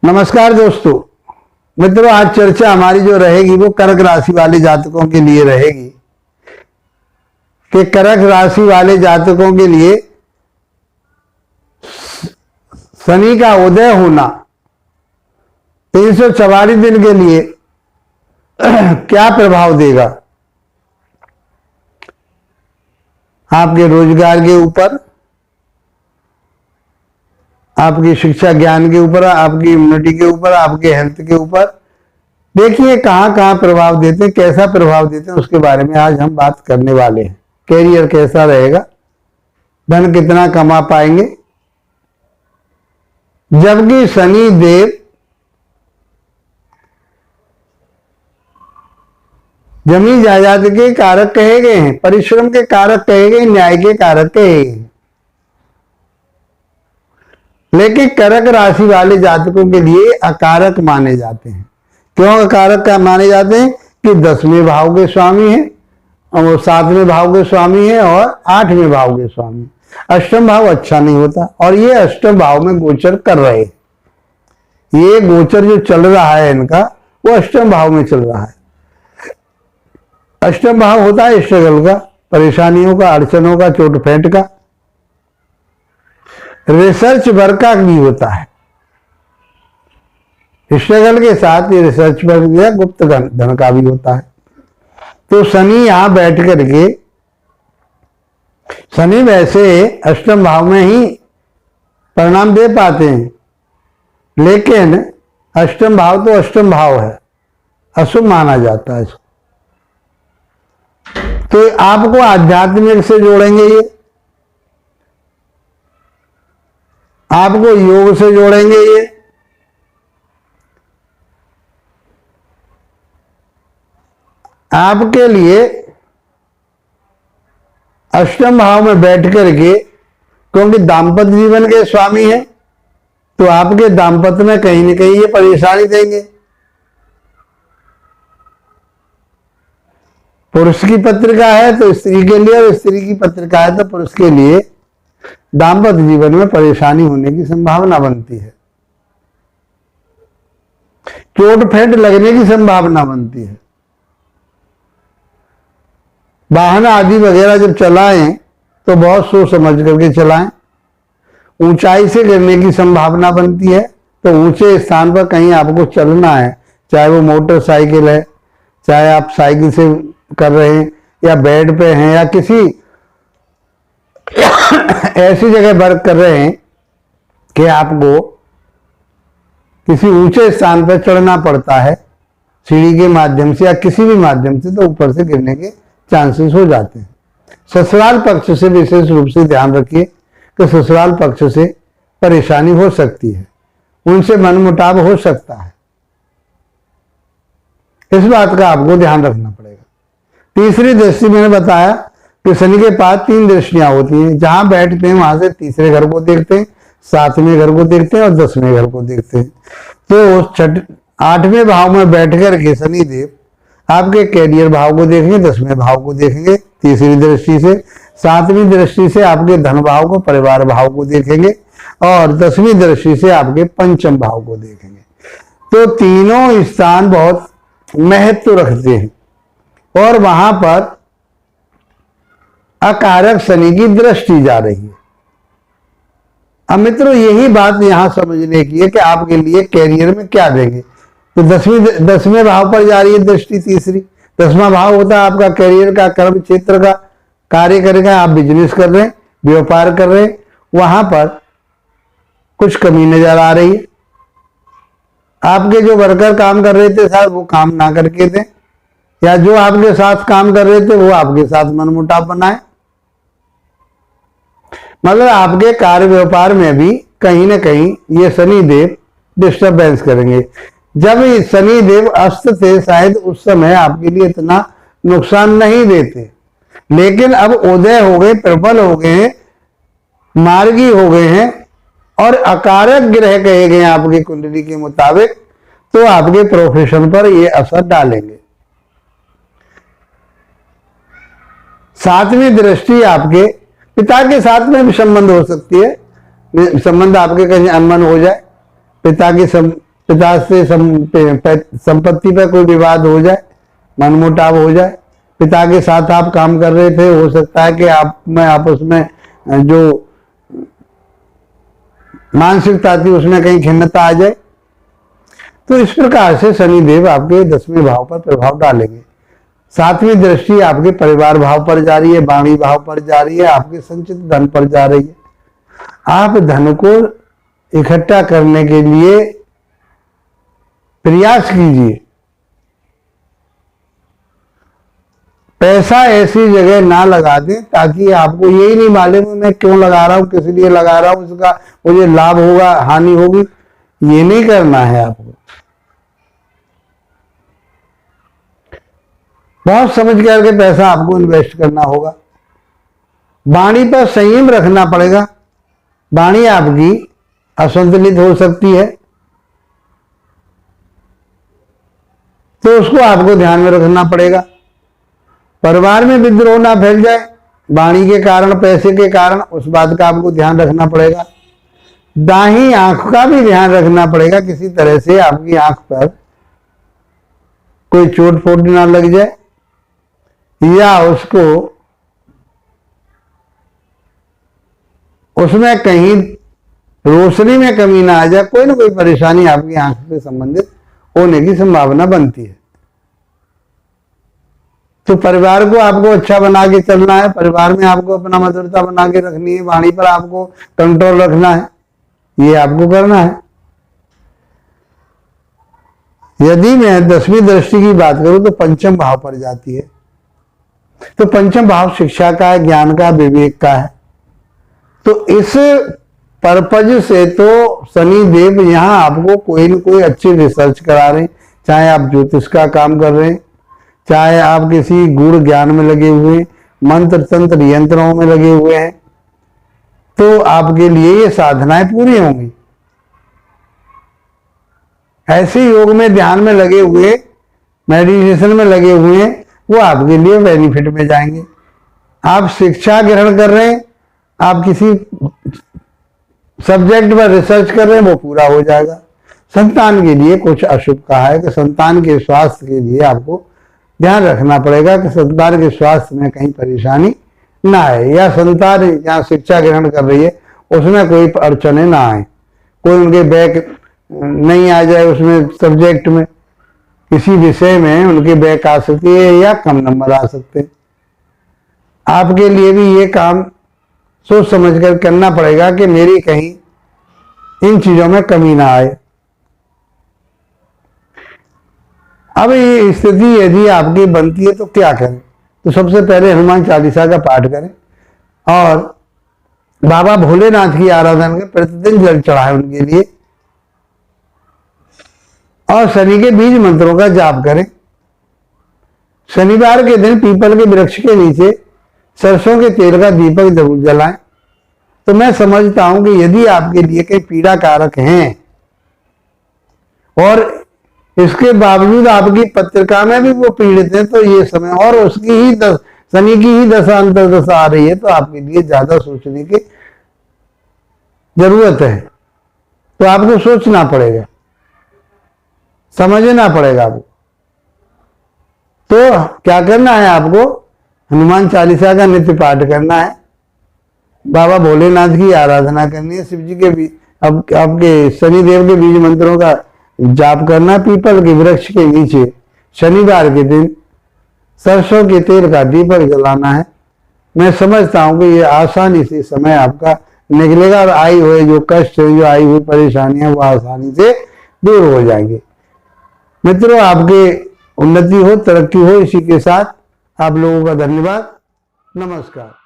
नमस्कार दोस्तों, मित्रों, आज चर्चा हमारी जो रहेगी वो कर्क राशि वाले जातकों के लिए रहेगी कि कर्क राशि वाले जातकों के लिए शनि का उदय होना 344 दिन के लिए क्या प्रभाव देगा आपके रोजगार के ऊपर, आपकी शिक्षा ज्ञान के ऊपर, आपकी इम्यूनिटी के ऊपर, आपके हेल्थ के ऊपर। देखिए कहां कहां प्रभाव देते हैं, कैसा प्रभाव देते हैं, उसके बारे में आज हम बात करने वाले हैं। कैरियर कैसा रहेगा, धन कितना कमा पाएंगे, जबकि शनि देव जमीन जायदाद के कारक कहे गए हैं, परिश्रम के कारक कहे गए, न्याय के कारक कहे गए। लेकिन कर्क राशि वाले जातकों के लिए अकारक माने जाते हैं। क्यों अकारक का माने जाते हैं? कि 10वें भाव के स्वामी हैं और वो 7वें भाव के स्वामी हैं और 8वें भाव के स्वामी। अष्टम भाव अच्छा नहीं होता और ये अष्टम भाव में गोचर कर रहे हैं। ये गोचर जो चल रहा है इनका वो अष्टम भाव में चल रहा है। अष्टम भाव होता है स्ट्रगल का, परेशानियों का, अड़चनों का, चोट फेंट का, रिसर्च वर्क का भी होता है। स्ट्रगल के साथ ये रिसर्च वर्क या गुप्त धन का भी होता है। तो शनि यहां बैठ करके, शनि वैसे अष्टम भाव में ही परिणाम दे पाते हैं, लेकिन अष्टम भाव तो अष्टम भाव है, अशुभ माना जाता है इसको। तो आपको आध्यात्मिक से जोड़ेंगे, ये आपको योग से जोड़ेंगे, ये आपके लिए अष्टम भाव में बैठ करके, क्योंकि दाम्पत्य जीवन के स्वामी हैं, तो आपके दाम्पत्य में कहीं न कहीं ये परेशानी देंगे। पुरुष की पत्रिका है तो स्त्री के लिए, और स्त्री की पत्रिका है तो पुरुष के लिए दाम्पत्य जीवन में परेशानी होने की संभावना बनती है, चोट फेंट लगने की संभावना बनती है। वाहन आदि वगैरह जब चलाएं तो बहुत सोच समझ करके चलाएं। ऊंचाई से गिरने की संभावना बनती है, तो ऊंचे स्थान पर कहीं आपको चलना है, चाहे वो मोटरसाइकिल है, चाहे आप साइकिल से कर रहे हैं या बेड पे हैं या किसी ऐसी जगह वर्क कर रहे हैं कि आपको किसी ऊंचे स्थान पर चढ़ना पड़ता है सीढ़ी के माध्यम से या किसी भी माध्यम से, तो ऊपर से गिरने के चांसेस हो जाते हैं। ससुराल पक्ष से विशेष रूप से ध्यान रखिए कि ससुराल पक्ष से परेशानी हो सकती है, उनसे मनमुटाव हो सकता है, इस बात का आपको ध्यान रखना पड़ेगा। तीसरी दृष्टि मैंने बताया कि शनि के पास 3 दृष्टियां होती हैं। जहां बैठते हैं वहां से तीसरे घर को देखते हैं, 7वें घर को देखते हैं और 10वें घर को देखते हैं। तो 8वें भाव में बैठ करके शनि देव आपके कैरियर भाव को देखेंगे, 10वें भाव को देखेंगे तीसरी दृष्टि से, 7वीं दृष्टि से आपके धन भाव को, परिवार भाव को देखेंगे और 10वीं दृष्टि से आपके पंचम भाव को देखेंगे। तो तीनों स्थान बहुत महत्व रखते हैं और वहां पर अकारक शनि की दृष्टि जा रही है। अब मित्रों यही बात यहां समझने की है कि आपके लिए कैरियर में क्या देंगे। तो 10वें भाव पर जा रही है दृष्टि तीसरी। 10वां भाव होता है आपका कैरियर का, कर्म क्षेत्र का, कार्य करेगा। आप बिजनेस कर रहे हैं, व्यापार कर रहे हैं, वहां पर कुछ कमी नजर आ रही है। आपके जो वर्कर काम कर रहे थे शायद वो काम ना करके दें, या जो आपके साथ काम कर रहे थे वो आपके साथ मनमुटाव बनाए। मतलब आपके कार्य व्यापार में भी कहीं ना कहीं ये शनि देव डिस्टर्बेंस करेंगे। जब शनि देव अस्त थे शायद उस समय आपके लिए इतना नुकसान नहीं देते, लेकिन अब उदय हो गए, प्रबल हो गए हैं, मार्गी हो गए हैं और अकारक ग्रह कहे गए आपकी कुंडली के मुताबिक, तो आपके प्रोफेशन पर ये असर डालेंगे। 7वीं दृष्टि आपके पिता के साथ में भी संबंध हो सकती है, संबंध आपके कहीं अनबन हो जाए, पिता की पिता से संपत्ति पर कोई विवाद हो जाए, मनमुटाव हो जाए। पिता के साथ आप काम कर रहे थे, हो सकता है कि आप में आपस में जो मानसिकता थी उसमें कहीं खिन्नता आ जाए। तो इस प्रकार से शनिदेव आपके 10वें भाव पर प्रभाव डालेंगे। 7वीं दृष्टि आपके परिवार भाव पर जा रही है, वाणी भाव पर जा रही है, आपके संचित धन पर जा रही है। आप धन को इकट्ठा करने के लिए प्रयास कीजिए। पैसा ऐसी जगह ना लगा दें ताकि आपको यही नहीं मालूम मैं क्यों लगा रहा हूं, किस लिए लगा रहा हूं, उसका मुझे लाभ होगा हानि होगी, ये नहीं करना है आपको। बहुत समझ करके पैसा आपको इन्वेस्ट करना होगा। वाणी पर संयम रखना पड़ेगा। वाणी आपकी असंतुलित हो सकती है, तो उसको आपको ध्यान में रखना पड़ेगा। परिवार में विद्रोह ना फैल जाए वाणी के कारण, पैसे के कारण, उस बात का आपको ध्यान रखना पड़ेगा। दाहिनी आंख का भी ध्यान रखना पड़ेगा, किसी तरह से आपकी आंख पर कोई चोट फोट ना लग जाए या उसमें कहीं रोशनी में कमी ना आ जाए। कोई ना कोई परेशानी आपकी आंख से संबंधित होने की संभावना बनती है। तो परिवार को आपको अच्छा बना के चलना है, परिवार में आपको अपना मधुरता बना के रखनी है, वाणी पर आपको कंट्रोल रखना है, ये आपको करना है। यदि मैं 10वीं दृष्टि की बात करूं तो 5म भाव पर जाती है। तो 5म भाव शिक्षा का है, ज्ञान का, विवेक का है। तो इस पर्पज से तो शनि देव यहां आपको कोई न कोई अच्छी रिसर्च करा रहे हैं, चाहे आप ज्योतिष का काम कर रहे हैं, चाहे आप किसी गूढ़ ज्ञान में लगे हुए हैं, मंत्र तंत्र यंत्रों में लगे हुए हैं, तो आपके लिए ये साधनाएं पूरी होंगी। ऐसे योग में ध्यान में लगे हुए, मेडिटेशन में लगे हुए हैं, वो आपके लिए बेनिफिट में जाएंगे। आप शिक्षा ग्रहण कर रहे हैं, आप किसी सब्जेक्ट पर रिसर्च कर रहे हैं, वो पूरा हो जाएगा। संतान के लिए कुछ अशुभ कहा है कि संतान के स्वास्थ्य के लिए आपको ध्यान रखना पड़ेगा कि संतान के स्वास्थ्य में कहीं परेशानी ना आए, या संतान जहाँ शिक्षा ग्रहण कर रही है उसमें कोई अड़चने ना आए, कोई उनके बैक नहीं आ जाए, उसमें सब्जेक्ट में किसी विषय में उनके बैक आ सकती है या कम नंबर आ सकते हैं। आपके लिए भी ये काम सोच समझ कर करना पड़ेगा कि मेरी कहीं इन चीजों में कमी ना आए। अब ये स्थिति यदि आपकी बनती है तो क्या करें? तो सबसे पहले हनुमान चालीसा का पाठ करें और बाबा भोलेनाथ की आराधना करें, प्रतिदिन जल चढ़ाएं उनके लिए, और शनि के बीज मंत्रों का जाप करें। शनिवार के दिन पीपल के वृक्ष के नीचे सरसों के तेल का दीपक जरूर जलाएं। तो मैं समझता हूं कि यदि आपके लिए कई पीड़ा कारक हैं और इसके बावजूद आपकी पत्रिका में भी वो पीड़ित है, तो ये समय और उसकी ही शनि की ही दशा अंतर्दशा आ रही है, तो आपके लिए ज्यादा सोचने की जरूरत है। तो आपको सोचना पड़ेगा, समझना पड़ेगा आपको। तो क्या करना है? आपको हनुमान चालीसा का नित्य पाठ करना है, बाबा भोलेनाथ की आराधना करनी है, शिव जी के भी आपके शनिदेव के बीज मंत्रों का जाप करना, पीपल के वृक्ष के नीचे शनिवार के दिन सरसों के तेल का दीपक जलाना है। मैं समझता हूं कि ये आसानी से समय आपका निकलेगा और आई हुए जो कष्ट है, जो आई हुई परेशानियां, वो आसानी से दूर हो जाएंगे। मित्रों, आपके उन्नति हो, तरक्की हो, इसी के साथ आप लोगों का धन्यवाद। नमस्कार।